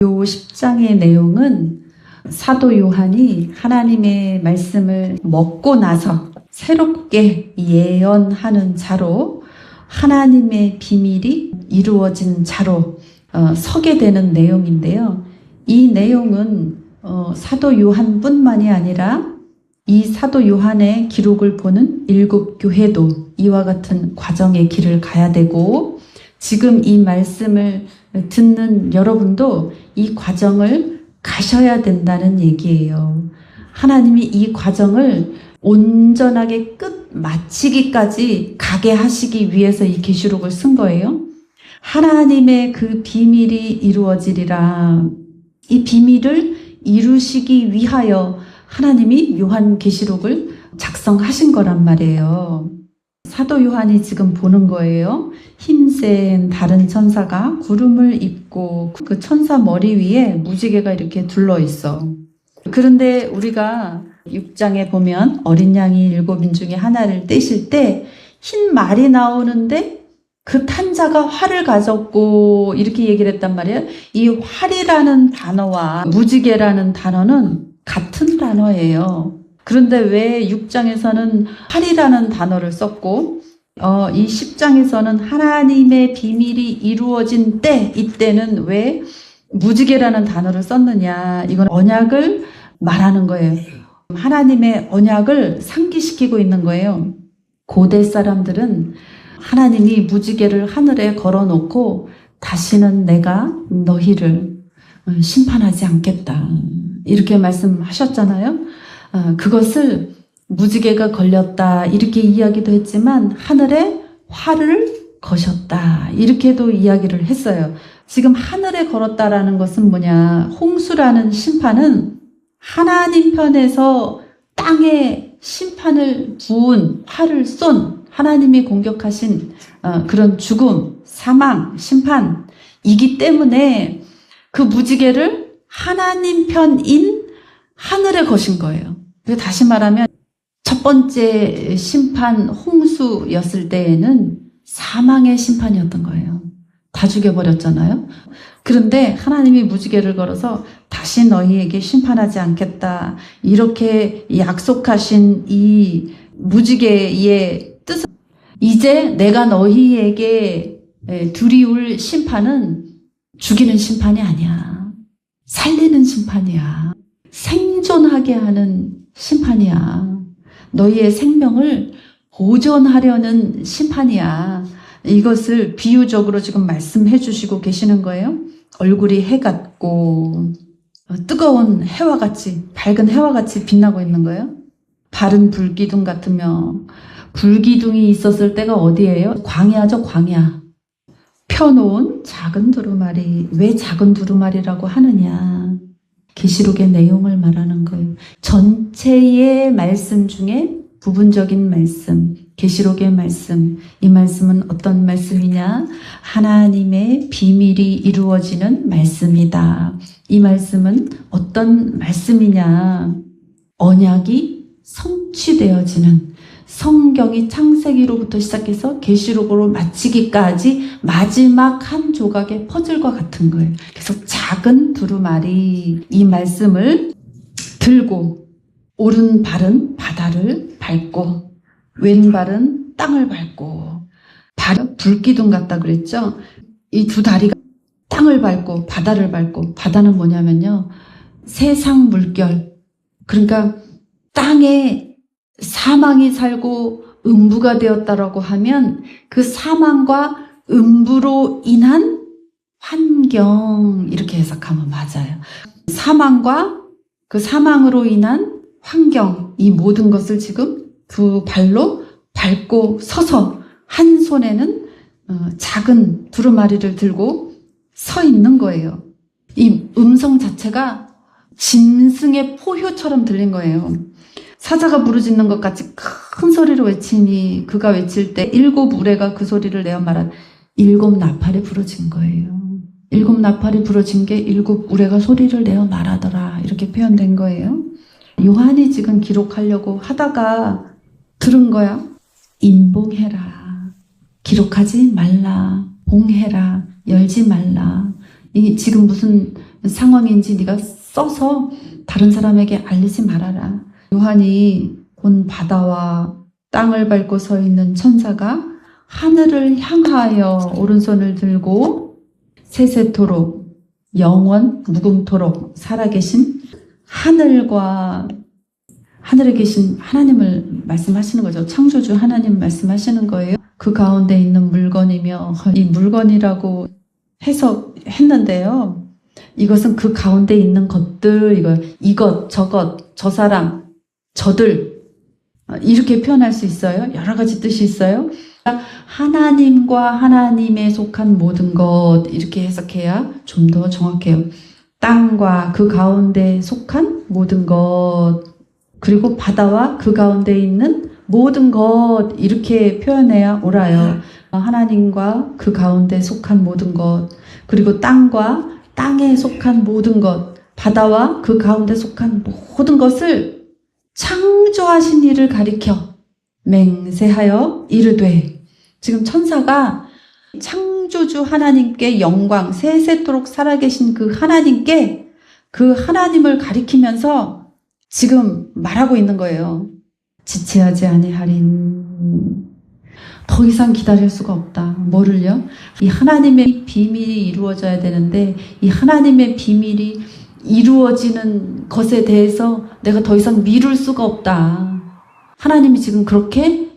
요 10장의 내용은 사도 요한이 하나님의 말씀을 먹고 나서 새롭게 예언하는 자로 하나님의 비밀이 이루어진 자로 서게 되는 내용인데요. 이 내용은 사도 요한뿐만이 아니라 이 사도 요한의 기록을 보는 일곱 교회도 이와 같은 과정의 길을 가야 되고, 지금 이 말씀을 듣는 여러분도 이 과정을 가셔야 된다는 얘기예요. 하나님이 이 과정을 온전하게 끝 마치기까지 가게 하시기 위해서 이 계시록을 쓴 거예요. 하나님의 그 비밀이 이루어지리라. 이 비밀을 이루시기 위하여 하나님이 요한계시록을 작성하신 거란 말이에요. 사도 요한이 지금 보는 거예요. 힘센 다른 천사가 구름을 입고 그 천사 머리 위에 무지개가 이렇게 둘러 있어. 그런데 우리가 6장에 보면 어린 양이 7인 중에 하나를 떼실 때 흰 말이 나오는데 그 탄자가 활을 가졌고 이렇게 얘기를 했단 말이에요. 이 활이라는 단어와 무지개라는 단어는 같은 단어예요. 그런데 왜 6장에서는 활이라는 단어를 썼고 이 10장에서는 하나님의 비밀이 이루어진 때, 이때는 왜 무지개라는 단어를 썼느냐. 이건 언약을 말하는 거예요. 하나님의 언약을 상기시키고 있는 거예요. 고대 사람들은 하나님이 무지개를 하늘에 걸어놓고 다시는 내가 너희를 심판하지 않겠다, 이렇게 말씀하셨잖아요. 그것을 무지개가 걸렸다 이렇게 이야기도 했지만 하늘에 활을 거셨다 이렇게도 이야기를 했어요. 지금 하늘에 걸었다라는 것은 뭐냐, 홍수라는 심판은 하나님 편에서 땅에 심판을 부은 활을 쏜 하나님이 공격하신 그런 죽음, 사망, 심판이기 때문에 그 무지개를 하나님 편인 하늘에 거신 거예요. 다시 말하면 첫 번째 심판 홍수였을 때에는 사망의 심판이었던 거예요. 다 죽여버렸잖아요. 그런데 하나님이 무지개를 걸어서 다시 너희에게 심판하지 않겠다 이렇게 약속하신 이 무지개의 뜻은, 이제 내가 너희에게 두리울 심판은 죽이는 심판이 아니야. 살리는 심판이야. 생존하게 하는 심판이야. 너희의 생명을 보존하려는 심판이야. 이것을 비유적으로 지금 말씀해 주시고 계시는 거예요. 얼굴이 해 같고 뜨거운 해와 같이, 밝은 해와 같이 빛나고 있는 거예요. 발은 불기둥 같으며, 불기둥이 있었을 때가 어디예요? 광야죠, 광야. 펴놓은 작은 두루마리. 왜 작은 두루마리라고 하느냐? 계시록의 내용을 말하는 거예요. 전체의 말씀 중에 부분적인 말씀, 계시록의 말씀. 이 말씀은 어떤 말씀이냐? 하나님의 비밀이 이루어지는 말씀이다. 이 말씀은 어떤 말씀이냐? 언약이 성취되어지는, 성경이 창세기로부터 시작해서 계시록으로 마치기까지 마지막 한 조각의 퍼즐과 같은 거예요. 그래서 작은 두루마리, 이 말씀을 들고 오른발은 바다를 밟고 왼발은 땅을 밟고, 발은 불기둥 같다 그랬죠. 이 두 다리가 땅을 밟고 바다를 밟고, 바다는 뭐냐면요, 세상 물결, 그러니까 땅에 사망이 살고 음부가 되었다라고 하면 그 사망과 음부로 인한 환경, 이렇게 해석하면 맞아요. 사망과 그 사망으로 인한 환경, 이 모든 것을 지금 두 발로 밟고 서서 한 손에는 작은 두루마리를 들고 서 있는 거예요. 이 음성 자체가 짐승의 포효처럼 들린 거예요. 사자가 부르짖는 것 같이 큰 소리로 외치니 그가 외칠 때 7 우레가 그 소리를 내어 말한 7 나팔이 부러진 거예요. 7 나팔이 부러진 게 7 우레가 소리를 내어 말하더라, 이렇게 표현된 거예요. 요한이 지금 기록하려고 하다가 들은 거야. 인봉해라, 기록하지 말라, 봉해라, 열지 말라. 이 지금 무슨 상황인지 네가 써서 다른 사람에게 알리지 말아라. 요한이 본 바다와 땅을 밟고 서 있는 천사가 하늘을 향하여 오른손을 들고 세세토록 영원 무궁토록 살아계신 하늘에 계신 하나님을 말씀하시는 거죠. 창조주 하나님 말씀하시는 거예요. 그 가운데 있는 물건이며 이 물건이라고 해석했는데요. 이것은 그 가운데 있는 것들, 이것, 저것, 저 사람, 저들 이렇게 표현할 수 있어요. 여러 가지 뜻이 있어요. 하나님과 하나님에 속한 모든 것 이렇게 해석해야 좀 더 정확해요. 땅과 그 가운데 속한 모든 것, 그리고 바다와 그 가운데 있는 모든 것 이렇게 표현해야 옳아요. 하나님과 그 가운데 속한 모든 것, 그리고 땅과 땅에 속한 모든 것, 바다와 그 가운데 속한 모든 것을 창조하신 이를 가리켜 맹세하여 이르되, 지금 천사가 창조주 하나님께 영광, 세세토록 살아계신 그 하나님께, 그 하나님을 가리키면서 지금 말하고 있는 거예요. 지체하지 아니하린. 더 이상 기다릴 수가 없다. 뭐를요? 이 하나님의 비밀이 이루어져야 되는데 이 하나님의 비밀이 이루어지는 것에 대해서 내가 더 이상 미룰 수가 없다. 하나님이 지금 그렇게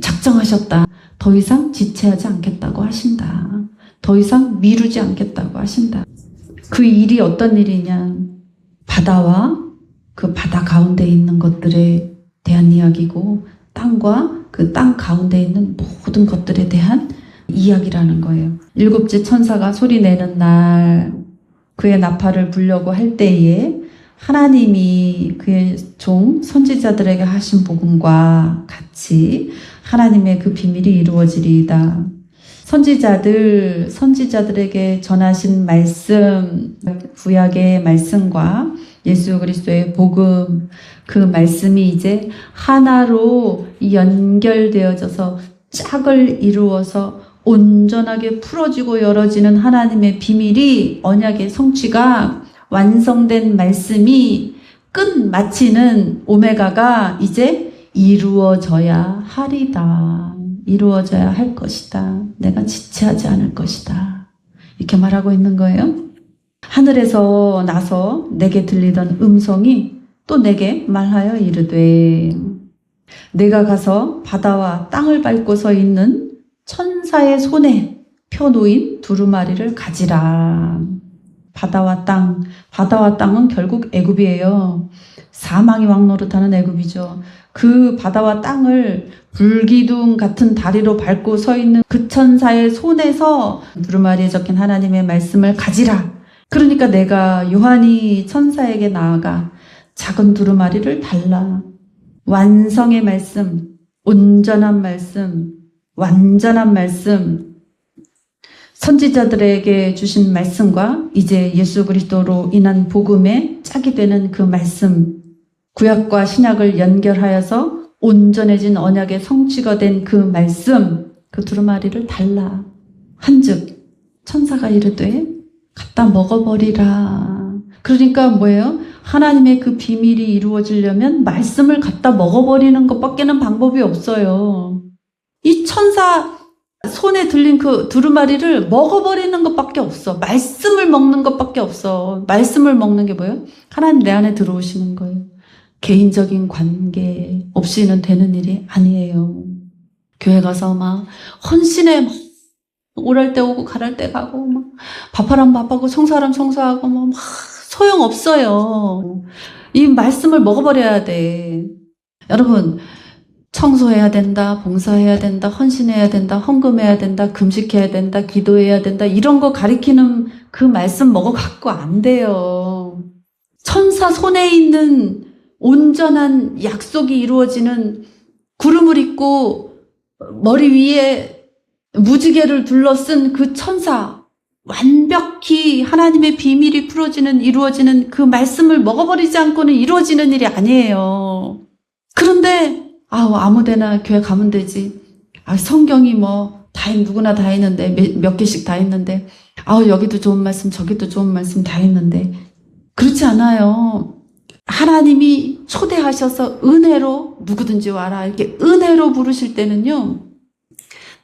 작정하셨다. 더 이상 지체하지 않겠다고 하신다. 더 이상 미루지 않겠다고 하신다. 그 일이 어떤 일이냐? 바다와 그 바다 가운데 있는 것들에 대한 이야기고, 땅과 그 땅 가운데 있는 모든 것들에 대한 이야기라는 거예요. 일곱째 천사가 소리내는 날, 그의 나팔을 불려고 할 때에 하나님이 그의 종 선지자들에게 하신 복음과 같이 하나님의 그 비밀이 이루어지리이다. 선지자들에게 전하신 말씀, 구약의 말씀과 예수 그리스도의 복음, 그 말씀이 이제 하나로 연결되어져서 짝을 이루어서 온전하게 풀어지고 열어지는 하나님의 비밀이, 언약의 성취가 완성된 말씀이 끝마치는 오메가가 이제 이루어져야 하리다. 이루어져야 할 것이다. 내가 지체하지 않을 것이다. 이렇게 말하고 있는 거예요. 하늘에서 나서 내게 들리던 음성이 또 내게 말하여 이르되, 내가 가서 바다와 땅을 밟고 서 있는 천사의 손에 펴놓인 두루마리를 가지라. 바다와 땅은 결국 애굽이에요. 사망이 왕노릇하는 애굽이죠. 그 바다와 땅을 불기둥 같은 다리로 밟고 서 있는 그 천사의 손에서 두루마리에 적힌 하나님의 말씀을 가지라. 그러니까 내가 요한이 천사에게 나아가 작은 두루마리를 달라. 완성의 말씀, 온전한 말씀, 완전한 말씀, 선지자들에게 주신 말씀과 이제 예수 그리스도로 인한 복음의 짝이 되는 그 말씀, 구약과 신약을 연결하여서 온전해진 언약의 성취가 된 그 말씀, 그 두루마리를 달라. 한즉 천사가 이르되 갖다 먹어버리라. 그러니까 뭐예요? 하나님의 그 비밀이 이루어지려면 말씀을 갖다 먹어버리는 것밖에는 방법이 없어요. 이 천사 손에 들린 그 두루마리를 먹어버리는 것밖에 없어. 말씀을 먹는 것밖에 없어. 말씀을 먹는 게 뭐예요? 하나님 내 안에 들어오시는 거예요. 개인적인 관계 없이는 되는 일이 아니에요. 교회 가서 막 헌신해, 막 오랄 때 오고 가랄 때 가고, 막 밥하람 밥하고 청소하람 청소하고, 막 소용없어요. 이 말씀을 먹어버려야 돼. 여러분, 청소해야 된다, 봉사해야 된다, 헌신해야 된다, 헌금해야 된다, 금식해야 된다, 기도해야 된다, 이런 거 가리키는 그 말씀 먹어갖고 안 돼요. 천사 손에 있는 온전한 약속이 이루어지는, 구름을 입고 머리 위에 무지개를 둘러쓴 그 천사, 완벽히 하나님의 비밀이 이루어지는 그 말씀을 먹어버리지 않고는 이루어지는 일이 아니에요. 그런데 아무데나 교회 가면 되지. 성경이 누구나 다 있는데, 몇 개씩 다 있는데, 여기도 좋은 말씀, 저기도 좋은 말씀 다 했는데, 그렇지 않아요. 하나님이 초대하셔서 은혜로 누구든지 와라 이렇게 은혜로 부르실 때는요,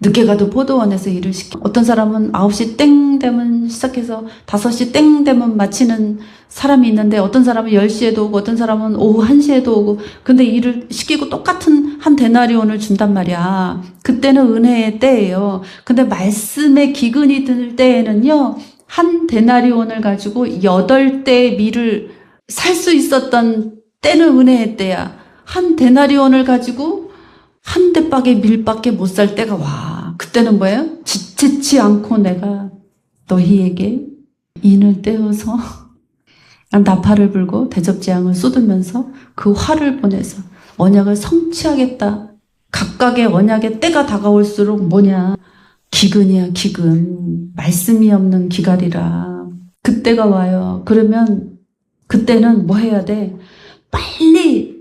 늦게 가도 포도원에서 일을 시켜. 어떤 사람은 9시 땡 되면 시작해서 5시 땡 되면 마치는 사람이 있는데, 어떤 사람은 10시에도 오고 어떤 사람은 오후 1시에도 오고, 근데 일을 시키고 똑같은 한 데나리온을 준단 말이야. 그때는 은혜의 때예요. 근데 말씀의 기근이 들 때에는요, 한 데나리온을 가지고 8대의 밀을 살 수 있었던 때는 은혜의 때야. 한 데나리온을 가지고 한 대박의 밀밖에 못 살 때가 와. 그때는 뭐예요? 지체치 않고 내가 너희에게 인을 떼어서 나팔을 불고 대접재앙을 쏟으면서 그 화를 보내서 언약을 성취하겠다. 각각의 언약의 때가 다가올수록 뭐냐? 기근이야, 기근. 말씀이 없는 기갈이라. 그때가 와요. 그러면 그때는 뭐 해야 돼? 빨리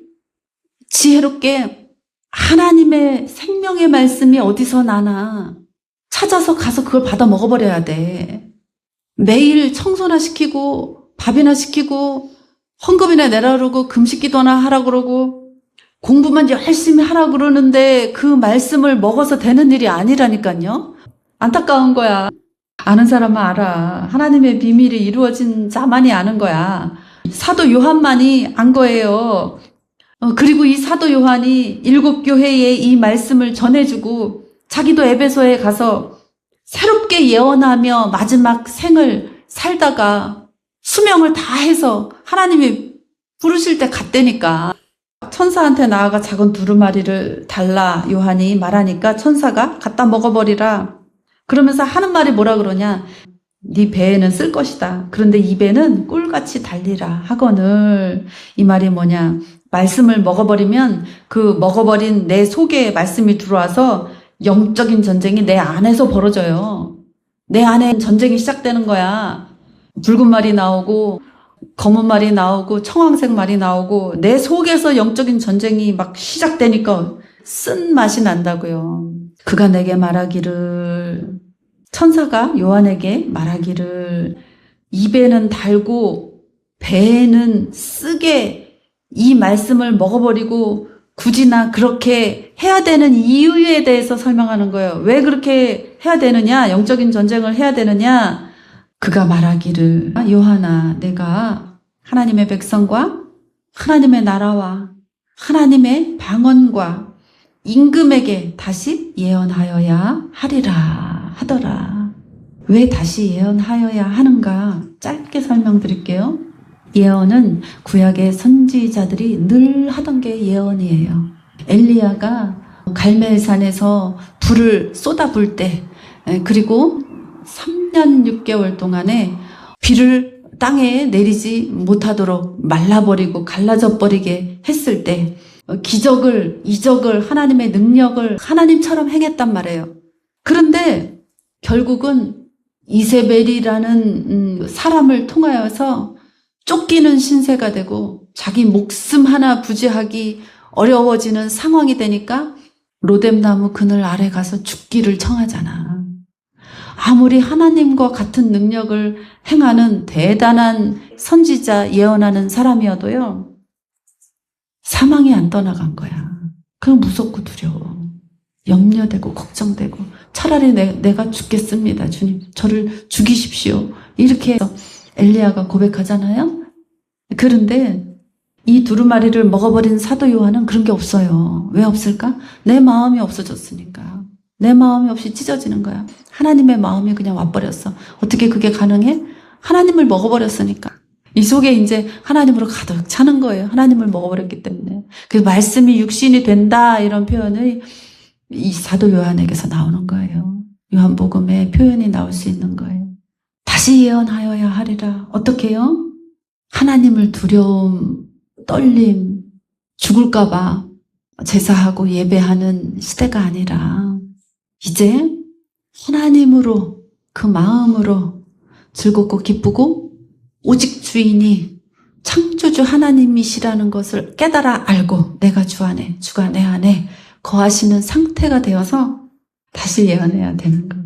지혜롭게 하나님의 생명의 말씀이 어디서 나나 찾아서 가서 그걸 받아 먹어버려야 돼. 매일 청소나 시키고 밥이나 시키고 헌금이나 내라 그러고 금식기도나 하라 그러고 공부만 열심히 하라 그러는데 그 말씀을 먹어서 되는 일이 아니라니까요. 안타까운 거야. 아는 사람은 알아. 하나님의 비밀이 이루어진 자만이 아는 거야. 사도 요한만이 안 거예요. 그리고 이 사도 요한이 7교회에 이 말씀을 전해주고 자기도 에베소에 가서 새롭게 예언하며 마지막 생을 살다가 수명을 다해서 하나님이 부르실 때 갔다니까. 천사한테 나아가 작은 두루마리를 달라 요한이 말하니까 천사가 갖다 먹어버리라. 그러면서 하는 말이 뭐라 그러냐? 네 배에는 쓸 것이다. 그런데 이 배는 꿀같이 달리라 하거늘. 이 말이 뭐냐? 말씀을 먹어버리면 그 먹어버린 내 속에 말씀이 들어와서 영적인 전쟁이 내 안에서 벌어져요. 내 안에 전쟁이 시작되는 거야. 붉은 말이 나오고 검은 말이 나오고 청황색 말이 나오고 내 속에서 영적인 전쟁이 막 시작되니까 쓴 맛이 난다고요. 그가 내게 말하기를, 천사가 요한에게 말하기를, 입에는 달고 배에는 쓰게 이 말씀을 먹어버리고 굳이 나 그렇게 해야 되는 이유에 대해서 설명하는 거예요. 왜 그렇게 해야 되느냐? 영적인 전쟁을 해야 되느냐? 그가 말하기를, 요한아, 내가 하나님의 백성과 하나님의 나라와 하나님의 방언과 임금에게 다시 예언하여야 하리라 하더라. 왜 다시 예언하여야 하는가? 짧게 설명드릴게요. 예언은 구약의 선지자들이 늘 하던 게 예언이에요. 엘리야가 갈멜산에서 불을 쏟아부을 때, 그리고 3년 6개월 동안에 비를 땅에 내리지 못하도록 말라버리고 갈라져 버리게 했을 때 기적을, 이적을, 하나님의 능력을 하나님처럼 행했단 말이에요. 그런데 결국은 이세벨이라는 사람을 통하여서 쫓기는 신세가 되고 자기 목숨 하나 부지하기 어려워지는 상황이 되니까 로뎀나무 그늘 아래 가서 죽기를 청하잖아. 아무리 하나님과 같은 능력을 행하는 대단한 선지자, 예언하는 사람이어도요, 사망이 안 떠나간 거야. 그럼 무섭고 두려워. 염려되고 걱정되고 차라리 내가 죽겠습니다. 주님, 저를 죽이십시오. 이렇게 해서 엘리야가 고백하잖아요. 그런데 이 두루마리를 먹어버린 사도 요한은 그런 게 없어요. 왜 없을까? 내 마음이 없어졌으니까. 내 마음이 없이 찢어지는 거야. 하나님의 마음이 그냥 와버렸어. 어떻게 그게 가능해? 하나님을 먹어버렸으니까. 이 속에 이제 하나님으로 가득 차는 거예요. 하나님을 먹어버렸기 때문에. 그 말씀이 육신이 된다 이런 표현이 이 사도 요한에게서 나오는 거예요. 요한복음에 표현이 나올 수 있는 거예요. 다시 예언하여야 하리라. 어떻게 해요? 하나님을 두려움, 떨림, 죽을까봐 제사하고 예배하는 시대가 아니라 이제 하나님으로 그 마음으로 즐겁고 기쁘고 오직 주인이 창조주 하나님이시라는 것을 깨달아 알고 내가 주 안에, 주가 내 안에 거하시는 상태가 되어서 다시 예언해야 되는 거예요.